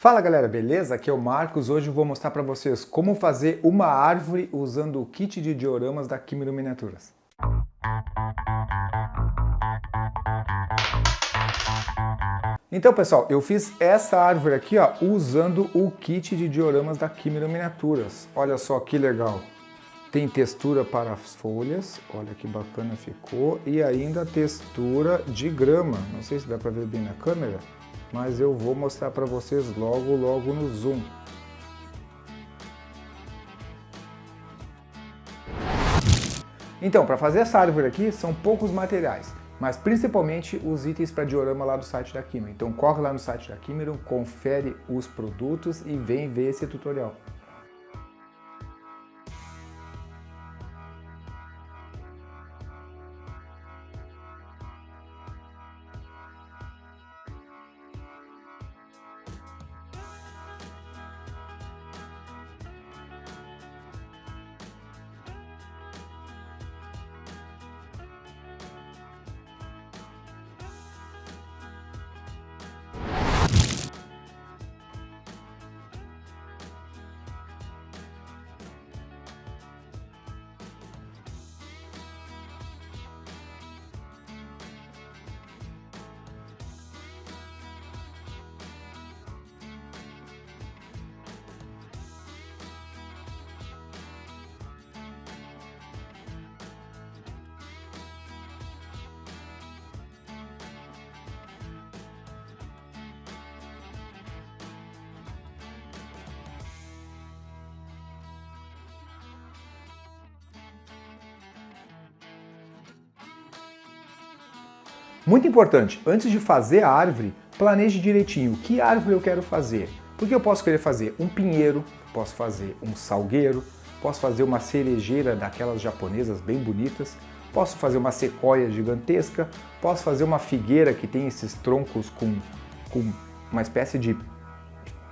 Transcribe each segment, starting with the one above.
Fala galera, beleza? Aqui é o Marcos. Hoje eu vou mostrar para vocês como fazer uma árvore usando o kit de dioramas da Kimiro Miniaturas. Então pessoal, eu fiz essa árvore aqui ó, usando o kit de dioramas da Kimiro Miniaturas. Olha só que legal. Tem textura para as folhas, olha que bacana ficou, e ainda textura de grama. Não sei se dá para ver bem na câmera, mas eu vou mostrar para vocês logo no zoom. Então, para fazer essa árvore aqui, são poucos materiais, mas principalmente os itens para diorama lá do site da Kimiro. Então corre lá no site da Kimiro, confere os produtos e vem ver esse tutorial. Muito importante, antes de fazer a árvore, planeje direitinho que árvore eu quero fazer. Porque eu posso querer fazer um pinheiro, posso fazer um salgueiro, posso fazer uma cerejeira daquelas japonesas bem bonitas, posso fazer uma sequoia gigantesca, posso fazer uma figueira que tem esses troncos com uma espécie de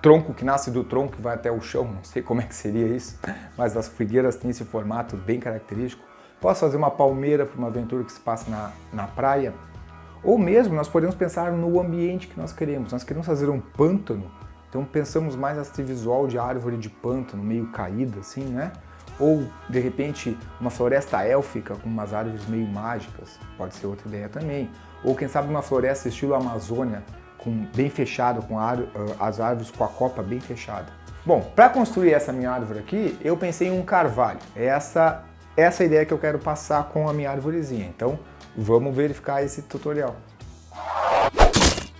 tronco que nasce do tronco e vai até o chão, não sei como é que seria isso, mas as figueiras têm esse formato bem característico. Posso fazer uma palmeira para uma aventura que se passa na praia. Ou mesmo nós podemos pensar no ambiente que nós queremos. Nós queremos fazer um pântano, então pensamos mais nesse visual de árvore de pântano, meio caída assim, né? Ou, de repente, uma floresta élfica com umas árvores meio mágicas, pode ser outra ideia também. Ou, quem sabe, uma floresta estilo Amazônia, bem fechada, com as árvores com a copa bem fechada. Bom, para construir essa minha árvore aqui, eu pensei em um carvalho. Essa a ideia que eu quero passar com a minha árvorezinha. Então, vamos verificar esse tutorial.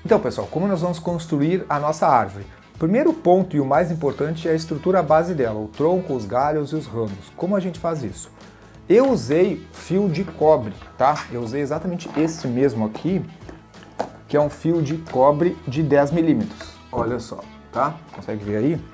Então pessoal, como nós vamos construir a nossa árvore? O primeiro ponto e o mais importante é a estrutura base dela, o tronco, os galhos e os ramos. Como a gente faz isso? Eu usei fio de cobre, tá? Eu usei exatamente esse mesmo aqui, que é um fio de cobre de 10 milímetros. Olha só, tá? Consegue ver aí?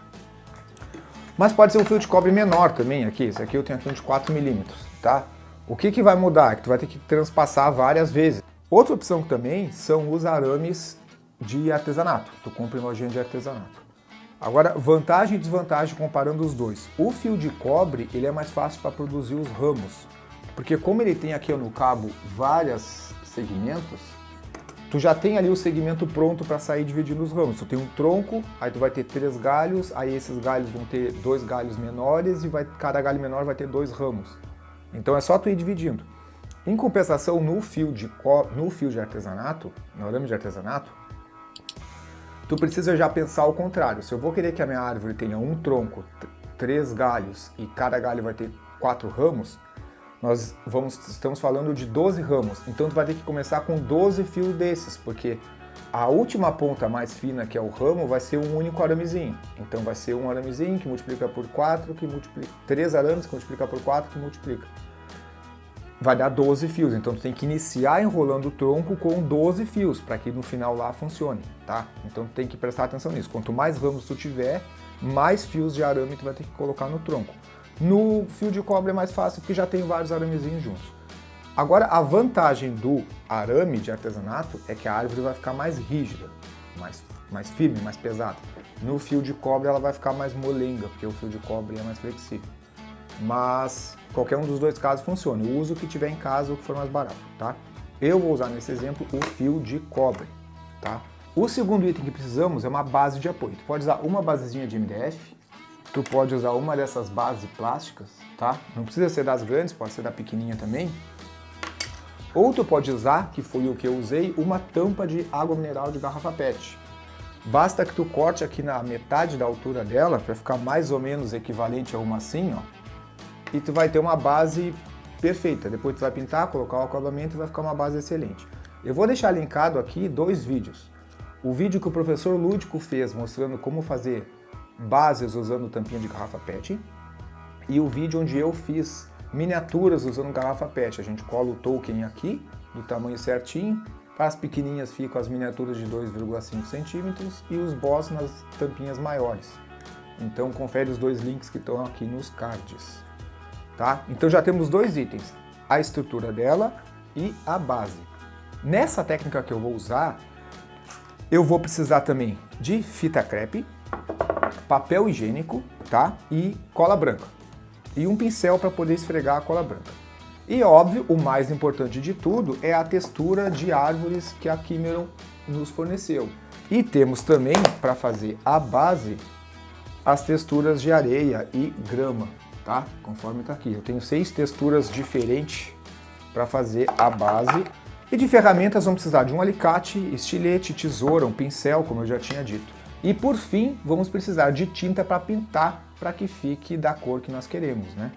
Mas pode ser um fio de cobre menor também aqui. Esse aqui eu tenho aqui um de 4 milímetros, tá? O que vai mudar? É que tu vai ter que transpassar várias vezes. Outra opção também são os arames de artesanato. Tu compra em lojinha de artesanato. Agora, vantagem e desvantagem comparando os dois. O fio de cobre, ele é mais fácil para produzir os ramos. Porque como ele tem aqui no cabo vários segmentos, tu já tem ali o segmento pronto para sair dividindo os ramos. Tu tem um tronco, aí tu vai ter 3 galhos, aí esses galhos vão ter 2 galhos menores e cada galho menor vai ter 2 ramos. Então é só tu ir dividindo. Em compensação, no fio de artesanato, no arame de artesanato, tu precisa já pensar ao contrário. Se eu vou querer que a minha árvore tenha um tronco, 3 galhos e cada galho vai ter 4 ramos, estamos falando de 12 ramos. Então tu vai ter que começar com 12 fios desses, porque a última ponta mais fina, que é o ramo, vai ser um único aramezinho. Então vai ser um aramezinho que multiplica por 4, que multiplica 3 arames que multiplica por 4, que multiplica. Vai dar 12 fios, então tu tem que iniciar enrolando o tronco com 12 fios, para que no final lá funcione, tá? Então tu tem que prestar atenção nisso. Quanto mais ramos tu tiver, mais fios de arame tu vai ter que colocar no tronco. No fio de cobre é mais fácil, porque já tem vários aramezinhos juntos. Agora, a vantagem do arame de artesanato é que a árvore vai ficar mais rígida, mais firme, mais pesada. No fio de cobre ela vai ficar mais molenga, porque o fio de cobre é mais flexível. Mas qualquer um dos dois casos funciona. Eu uso o que tiver em casa, o que for mais barato, tá? Eu vou usar nesse exemplo o fio de cobre, tá? O segundo item que precisamos é uma base de apoio. Tu pode usar uma basezinha de MDF, tu pode usar uma dessas bases plásticas, tá? Não precisa ser das grandes, pode ser da pequenininha também. Ou tu pode usar, que foi o que eu usei, uma tampa de água mineral de garrafa PET. Basta que tu corte aqui na metade da altura dela, para ficar mais ou menos equivalente a uma assim, ó. E tu vai ter uma base perfeita. Depois tu vai pintar, colocar o acabamento e vai ficar uma base excelente. Eu vou deixar linkado aqui 2 vídeos. O vídeo que o professor Lúdico fez mostrando como fazer bases usando tampinha de garrafa PET. E o vídeo onde eu fiz miniaturas usando garrafa PET. A gente cola o token aqui, do tamanho certinho. Para as pequenininhas ficam as miniaturas de 2,5 centímetros e os boss nas tampinhas maiores. Então confere os 2 links que estão aqui nos cards. Tá? Então já temos 2 itens, a estrutura dela e a base. Nessa técnica que eu vou usar, eu vou precisar também de fita crepe, papel higiênico, tá? E cola branca. E um pincel para poder esfregar a cola branca. E óbvio, o mais importante de tudo é a textura de árvores que a Kimeron nos forneceu. E temos também, para fazer a base, as texturas de areia e grama, tá? Conforme está aqui. Eu tenho 6 texturas diferentes para fazer a base. E de ferramentas vamos precisar de um alicate, estilete, tesoura, um pincel, como eu já tinha dito. E por fim, vamos precisar de tinta para pintar, para que fique da cor que nós queremos, né?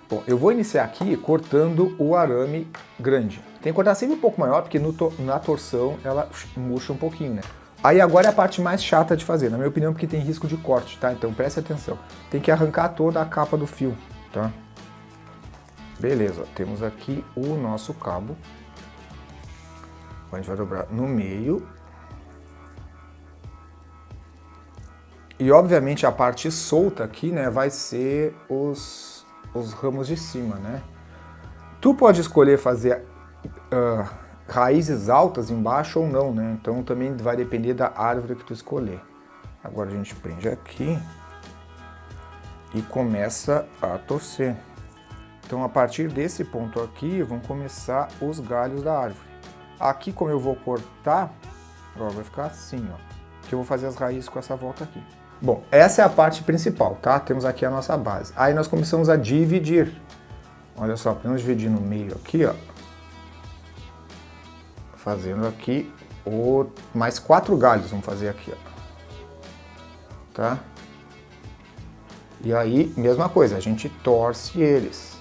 Bom, eu vou iniciar aqui cortando o arame grande. Tem que cortar sempre um pouco maior, porque na torção ela murcha um pouquinho, né? Aí agora é a parte mais chata de fazer, na minha opinião, porque tem risco de corte, tá? Então preste atenção. Tem que arrancar toda a capa do fio, tá? Beleza, ó, temos aqui o nosso cabo. A gente vai dobrar no meio. E obviamente a parte solta aqui, né, vai ser os ramos de cima, né? Tu pode escolher fazer raízes altas embaixo ou não, né? Então também vai depender da árvore que tu escolher. Agora a gente prende aqui e começa a torcer. Então a partir desse ponto aqui vão começar os galhos da árvore. Aqui, como eu vou cortar, ó, vai ficar assim, ó. Que eu vou fazer as raízes com essa volta aqui. Bom, essa é a parte principal, tá? Temos aqui a nossa base. Aí nós começamos a dividir. Olha só, podemos dividir no meio aqui, ó. Fazendo aqui mais 4 galhos, vamos fazer aqui, ó. Tá? E aí, mesma coisa, a gente torce eles.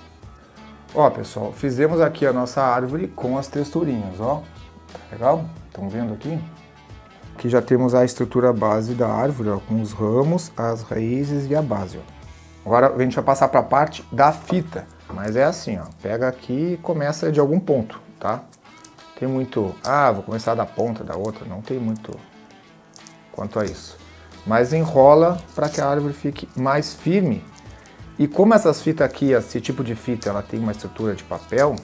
Ó, pessoal, fizemos aqui a nossa árvore com as texturinhas, ó. Legal? Estão vendo aqui? Aqui já temos a estrutura base da árvore, ó, com os ramos, as raízes e a base, ó. Agora a gente vai passar para a parte da fita, mas é assim, ó, pega aqui e começa de algum ponto, tá? Tem muito, vou começar da ponta da outra, não tem muito quanto a isso. Mas enrola para que a árvore fique mais firme. E como essas fitas aqui, esse tipo de fita, ela tem uma estrutura de papel,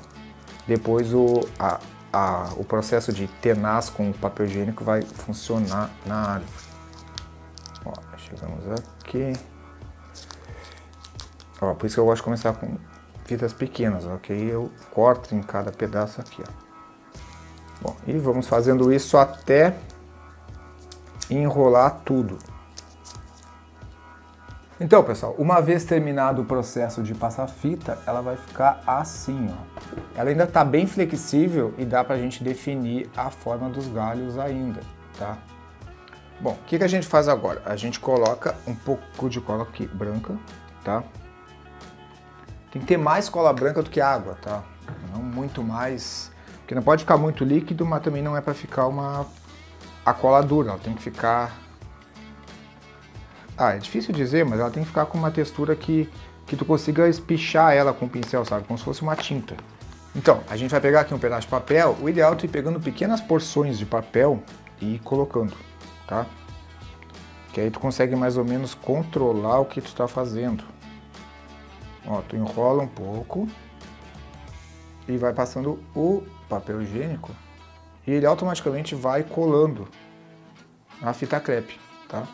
depois o processo de tenaz com o papel higiênico vai funcionar na árvore. Ó, chegamos aqui. Ó, por isso que eu gosto de começar com fitas pequenas, ok? Eu corto em cada pedaço aqui, ó. Bom, e vamos fazendo isso até enrolar tudo. Então, pessoal, uma vez terminado o processo de passar fita, ela vai ficar assim, ó. Ela ainda está bem flexível e dá pra gente definir a forma dos galhos ainda, tá? Bom, o que a gente faz agora? A gente coloca um pouco de cola aqui branca, tá? Tem que ter mais cola branca do que água, tá? Não muito mais, porque não pode ficar muito líquido, mas também não é para ficar a cola dura, ela tem que ficar... é difícil dizer, mas ela tem que ficar com uma textura que tu consiga espichar ela com o pincel, sabe? Como se fosse uma tinta. Então, a gente vai pegar aqui um pedaço de papel, o ideal é tu ir pegando pequenas porções de papel e ir colocando, tá? Que aí tu consegue mais ou menos controlar o que tu está fazendo. Ó, tu enrola um pouco e vai passando o papel higiênico e ele automaticamente vai colando a fita crepe, tá?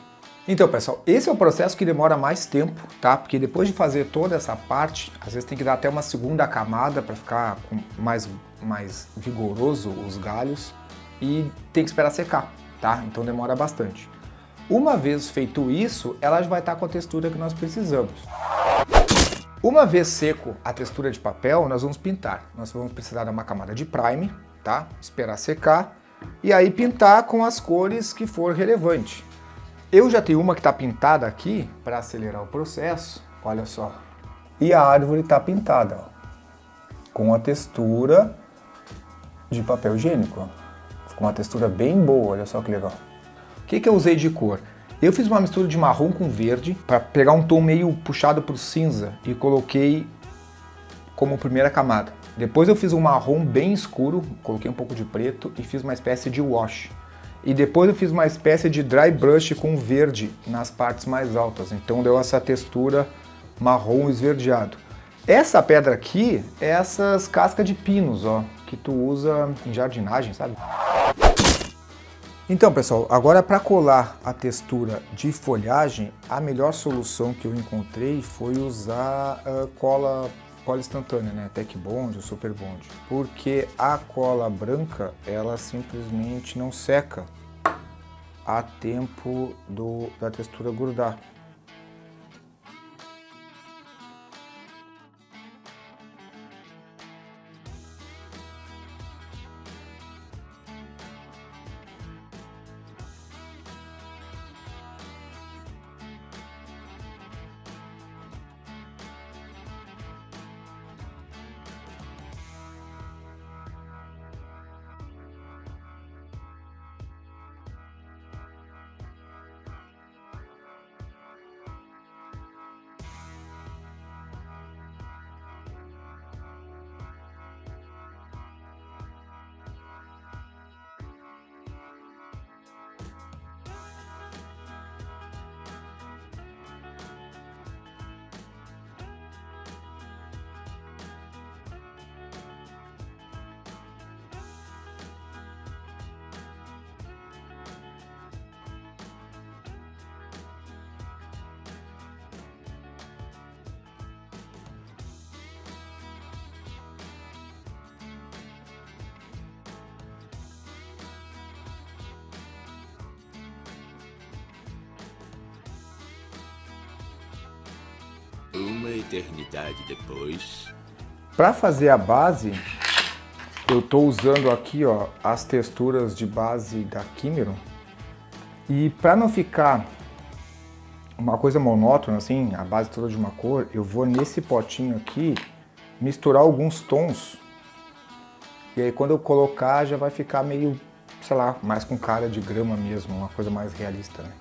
Então, pessoal, esse é o processo que demora mais tempo, tá? Porque depois de fazer toda essa parte, às vezes tem que dar até uma segunda camada para ficar mais vigoroso os galhos. e tem que esperar secar, tá? Então demora bastante. Uma vez feito isso, ela já vai estar com a textura que nós precisamos. Uma vez seco a textura de papel, nós vamos pintar. Nós vamos precisar de uma camada de prime, tá? Esperar secar e aí pintar com as cores que for relevante. Eu já tenho uma que está pintada aqui para acelerar o processo, olha só. E a árvore está pintada, ó, com a textura de papel higiênico, ó. Ficou uma textura bem boa, olha só que legal. O que eu usei de cor? Eu fiz uma mistura de marrom com verde para pegar um tom meio puxado para o cinza e coloquei como primeira camada. Depois eu fiz um marrom bem escuro, coloquei um pouco de preto e fiz uma espécie de wash. E depois eu fiz uma espécie de dry brush com verde nas partes mais altas, então deu essa textura marrom esverdeado. Essa pedra aqui é essas cascas de pinos, ó, que tu usa em jardinagem, sabe? Então, pessoal, agora para colar a textura de folhagem, a melhor solução que eu encontrei foi usar cola instantânea, né? Tech Bond ou Super Bond, porque a cola branca ela simplesmente não seca a tempo da textura grudar. Uma eternidade depois. Para fazer a base, eu estou usando aqui, ó, as texturas de base da Kimeron. E para não ficar uma coisa monótona assim, a base toda de uma cor, eu vou nesse potinho aqui misturar alguns tons. E aí quando eu colocar já vai ficar meio, sei lá, mais com cara de grama mesmo, uma coisa mais realista, né?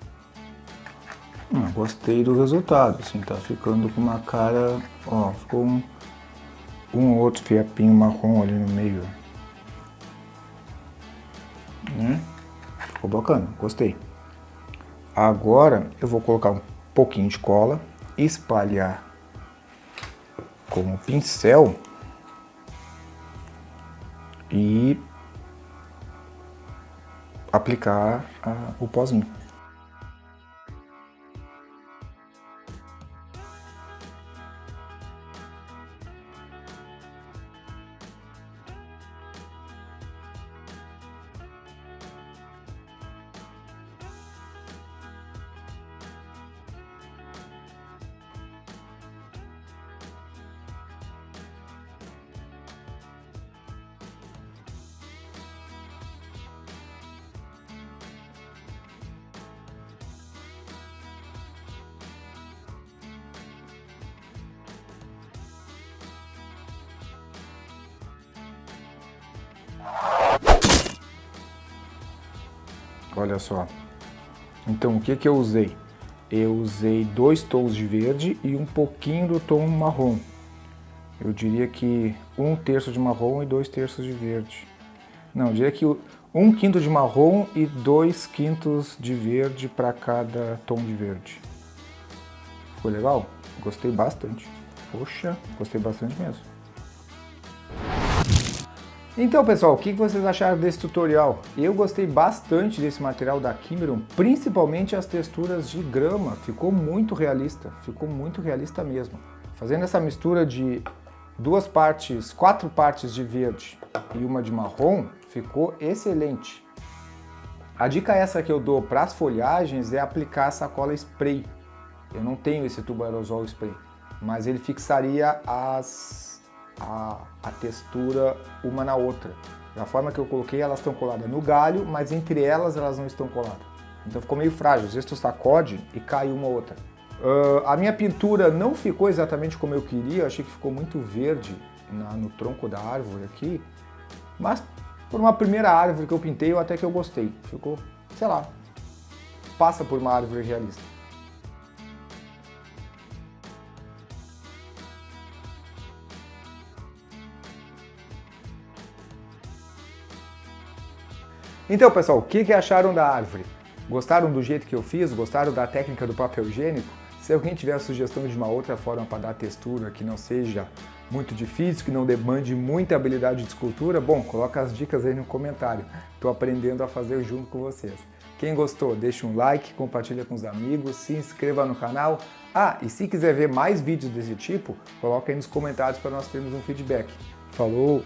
Gostei do resultado, assim, tá ficando com uma cara, ó, ficou um outro fiapinho marrom ali no meio, né? Ficou bacana, gostei. Agora eu vou colocar um pouquinho de cola, espalhar com o pincel e aplicar o pozinho. Olha só. Então o que eu usei? Eu usei 2 tons de verde e um pouquinho do tom marrom. Eu diria que 1/3 de marrom e 2/3 de verde. Não, eu diria que 1/5 de marrom e 2/5 de verde para cada tom de verde. Ficou legal? Gostei bastante. Poxa, gostei bastante mesmo. Então, pessoal, o que vocês acharam desse tutorial? Eu gostei bastante desse material da Kimeron, principalmente as texturas de grama. Ficou muito realista mesmo. Fazendo essa mistura de 4 partes de verde e uma de marrom, ficou excelente. A dica essa que eu dou para as folhagens é aplicar sacola spray. Eu não tenho esse tubo aerosol spray, mas ele fixaria a textura uma na outra. Da forma que eu coloquei, elas estão coladas no galho, mas entre elas não estão coladas. Então ficou meio frágil, às vezes tu sacode e cai uma ou outra. A minha pintura não ficou exatamente como eu queria, eu achei que ficou muito verde no tronco da árvore aqui, mas por uma primeira árvore que eu pintei, até que eu gostei. Ficou, sei lá, passa por uma árvore realista. Então, pessoal, o que acharam da árvore? Gostaram do jeito que eu fiz? Gostaram da técnica do papel higiênico? Se alguém tiver a sugestão de uma outra forma para dar textura que não seja muito difícil, que não demande muita habilidade de escultura, bom, coloca as dicas aí no comentário. Estou aprendendo a fazer junto com vocês. Quem gostou, deixa um like, compartilha com os amigos, se inscreva no canal. E se quiser ver mais vídeos desse tipo, coloca aí nos comentários para nós termos um feedback. Falou!